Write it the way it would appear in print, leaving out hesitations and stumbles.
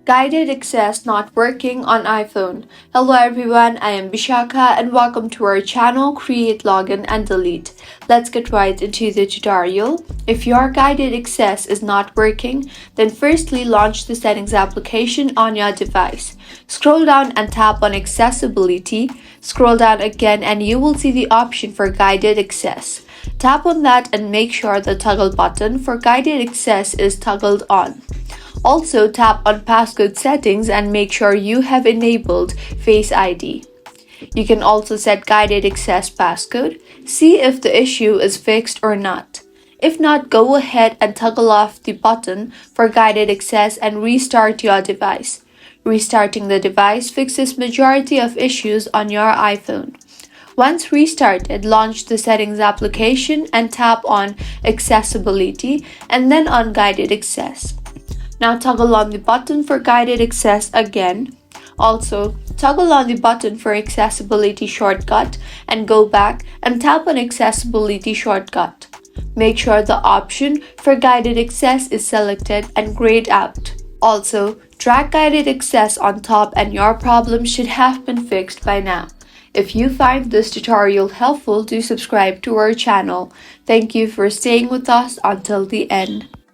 Guided access not working on iPhone. Hello everyone, I am Bishaka and welcome to our channel Create, Login and Delete. Let's get right into the tutorial. If your guided access is not working, then firstly launch the settings application on your device. Scroll down and tap on accessibility. Scroll down again and you will see the option for guided access. Tap on that and make sure the toggle button for guided access is toggled on. Also, tap on passcode settings and make sure you have enabled Face ID. You can also set guided access passcode. See if the issue is fixed or not. If not, go ahead and toggle off the button for guided access and restart your device. Restarting the device fixes majority of issues on your iPhone. Once restarted, launch the settings application and tap on accessibility and then on guided access. Now toggle on the button for guided access again. Also, toggle on the button for accessibility shortcut and go back and tap on accessibility shortcut. Make sure the option for guided access is selected and grayed out. Also, drag guided access on top and your problem should have been fixed by now. If you find this tutorial helpful, do subscribe to our channel. Thank you for staying with us until the end.